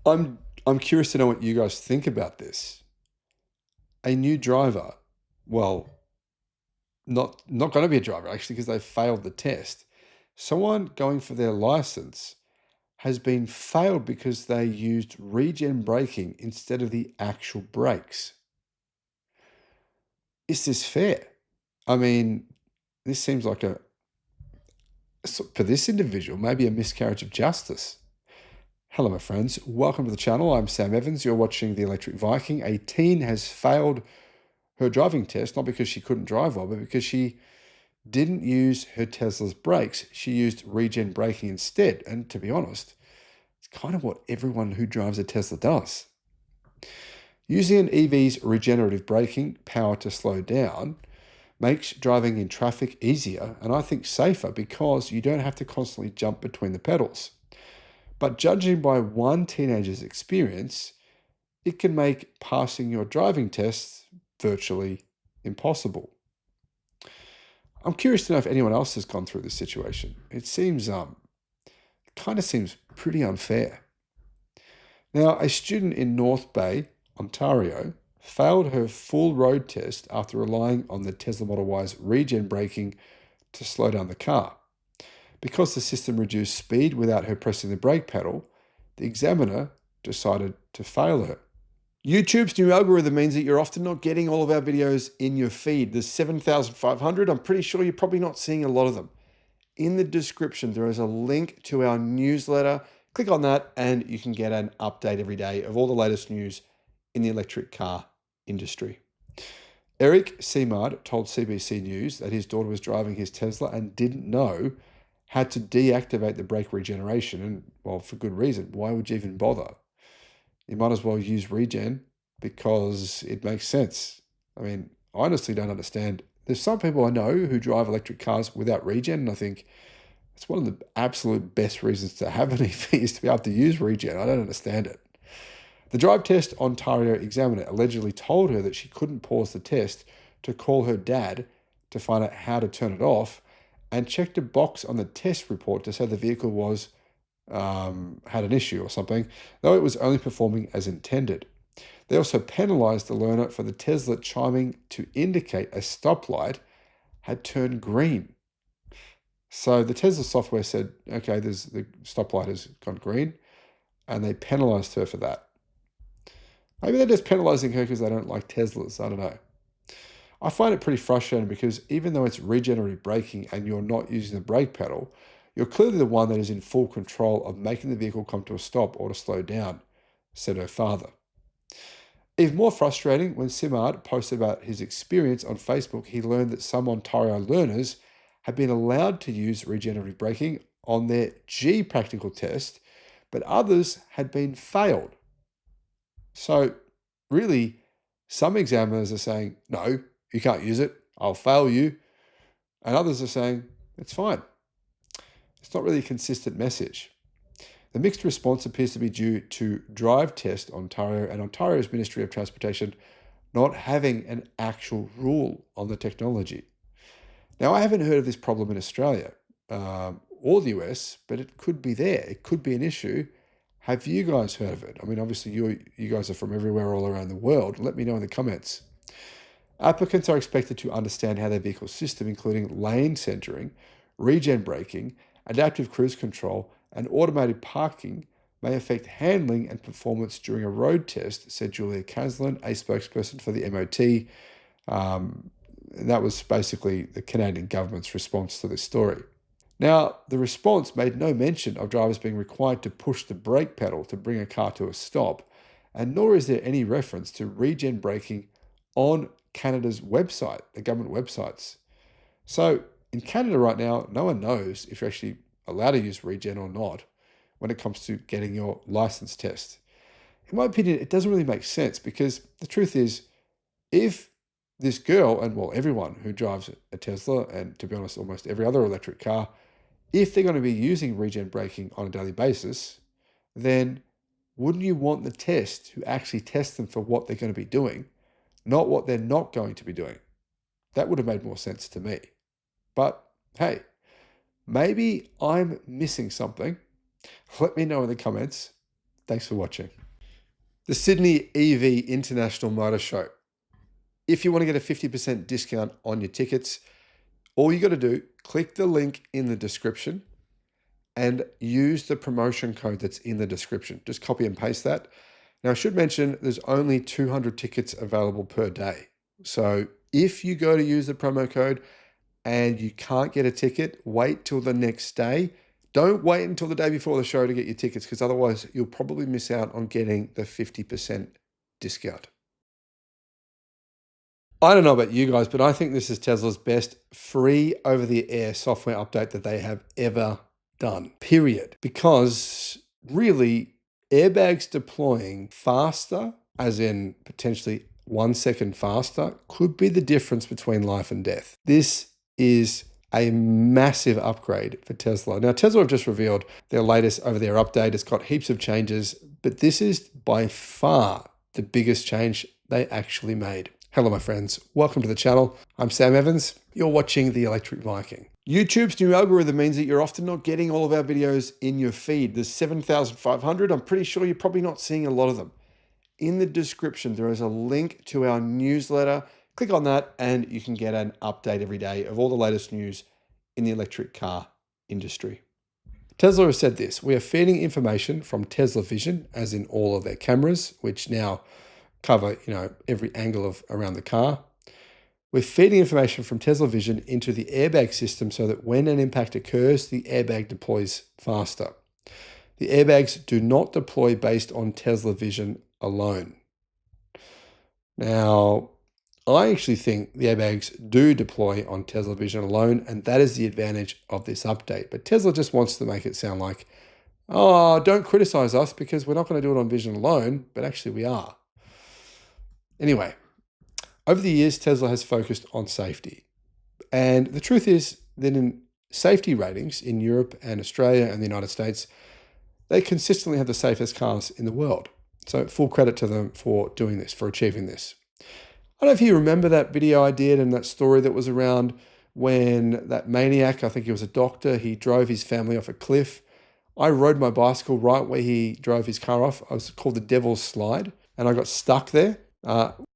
I'm curious to know what you guys think about this. A new driver, well, not going to be a driver actually because they failed the test. Someone going for their license has been failed because they used regen braking instead of the actual brakes. Is this fair? I mean, this seems like for this individual, maybe a miscarriage of justice. Hello, my friends. Welcome to the channel. I'm Sam Evans. You're watching the Electric Viking. A teen has failed her driving test, not because she couldn't drive well, but because she didn't use her Tesla's brakes. She used regen braking instead. And to be honest, it's kind of what everyone who drives a Tesla does. Using an EV's regenerative braking power to slow down makes driving in traffic easier and I think safer because you don't have to constantly jump between the pedals. But judging by one teenager's experience, it can make passing your driving tests virtually impossible. I'm curious to know if anyone else has gone through this situation. It kind of seems pretty unfair. Now, a student in North Bay, Ontario, failed her full road test after relying on the Tesla Model Y's regen braking to slow down the car. Because the system reduced speed without her pressing the brake pedal, the examiner decided to fail her. YouTube's new algorithm means that you're often not getting all of our videos in your feed. There's 7,500. I'm pretty sure you're probably not seeing a lot of them. In the description, there is a link to our newsletter. Click on that and you can get an update every day of all the latest news in the electric car industry. Eric Simard told CBC News that his daughter was driving his Tesla and didn't know how to deactivate the brake regeneration. And, well, for good reason. Why would you even bother? You might as well use regen because it makes sense. I mean, I honestly don't understand. There's some people I know who drive electric cars without regen, and I think it's one of the absolute best reasons to have an EV is to be able to use regen. I don't understand it. The drive test Ontario examiner allegedly told her that she couldn't pause the test to call her dad to find out how to turn it off and checked a box on the test report to say the vehicle had an issue or something, though it was only performing as intended. They also penalised the learner for the Tesla chiming to indicate a stoplight had turned green. So the Tesla software said, okay, the stoplight has gone green, and they penalised her for that. Maybe they're just penalising her because they don't like Teslas. I don't know. I find it pretty frustrating because even though it's regenerative braking and you're not using the brake pedal, you're clearly the one that is in full control of making the vehicle come to a stop or to slow down, said her father. Even more frustrating, when Simard posted about his experience on Facebook, he learned that some Ontario learners had been allowed to use regenerative braking on their G practical test, but others had been failed. So, really, some examiners are saying, no, you can't use it, I'll fail you. And others are saying, it's fine. It's not really a consistent message. The mixed response appears to be due to Drive Test Ontario and Ontario's Ministry of Transportation not having an actual rule on the technology. Now, I haven't heard of this problem in Australia or the US, but it could be there. It could be an issue. Have you guys heard of it? I mean, obviously, you guys are from everywhere all around the world. Let me know in the comments. Applicants are expected to understand how their vehicle system, including lane centering, regen braking, adaptive cruise control, and automated parking, may affect handling and performance during a road test, said Julia Caslin, a spokesperson for the MOT. That was basically the Canadian government's response to this story. Now, the response made no mention of drivers being required to push the brake pedal to bring a car to a stop, and nor is there any reference to regen braking on Canada's website, the government websites. So in Canada right now, no one knows if you're actually allowed to use regen or not when it comes to getting your license test. In my opinion, it doesn't really make sense because the truth is, if this girl, and well, everyone who drives a Tesla, and to be honest, almost every other electric car, if they're going to be using regen braking on a daily basis, then wouldn't you want the test to actually test them for what they're going to be doing, not what they're not going to be doing? That would have made more sense to me. But hey, maybe I'm missing something. Let me know in the comments. Thanks for watching. The Sydney EV International Motor Show. If you want to get a 50% discount on your tickets, all you got to do, click the link in the description and use the promotion code that's in the description. Just copy and paste that. Now, I should mention there's only 200 tickets available per day. So if you go to use the promo code and you can't get a ticket, wait till the next day. Don't wait until the day before the show to get your tickets, because otherwise you'll probably miss out on getting the 50% discount. I don't know about you guys, but I think this is Tesla's best free over-the-air software update that they have ever done, period. Because really, airbags deploying faster, as in potentially 1 second faster, could be the difference between life and death. This is a massive upgrade for Tesla. Now, Tesla have just revealed their latest over-the-air update. It's got heaps of changes, but this is by far the biggest change they actually made. Hello, my friends. Welcome to the channel. I'm Sam Evans. You're watching the Electric Viking. YouTube's new algorithm means that you're often not getting all of our videos in your feed. There's 7,500. I'm pretty sure you're probably not seeing a lot of them. In the description, there is a link to our newsletter. Click on that and you can get an update every day of all the latest news in the electric car industry. Tesla has said this: we are feeding information from Tesla Vision, as in all of their cameras, which now cover, every angle of around the car. We're feeding information from Tesla Vision into the airbag system so that when an impact occurs, the airbag deploys faster. The airbags do not deploy based on Tesla Vision alone. Now, I actually think the airbags do deploy on Tesla Vision alone, and that is the advantage of this update. But Tesla just wants to make it sound like, oh, don't criticize us because we're not going to do it on Vision alone, but actually we are. Anyway, over the years, Tesla has focused on safety. And the truth is that in safety ratings in Europe and Australia and the United States, they consistently have the safest cars in the world. So full credit to them for doing this, for achieving this. I don't know if you remember that video I did and that story that was around when that maniac, I think he was a doctor, he drove his family off a cliff. I rode my bicycle right where he drove his car off. I was called the Devil's Slide, and I got stuck there.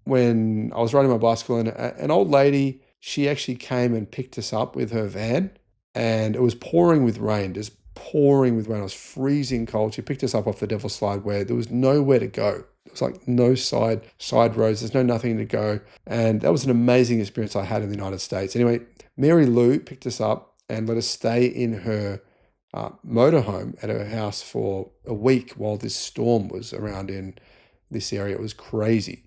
When I was riding my bicycle, and an old lady, she actually came and picked us up with her van, and it was pouring with rain, just pouring with rain. It was freezing cold. She picked us up off the Devil's Slide where there was nowhere to go. It was like no side roads. There's nothing to go. And that was an amazing experience I had in the United States. Anyway, Mary Lou picked us up and let us stay in her motorhome at her house for a week while this storm was around in this area. It was crazy.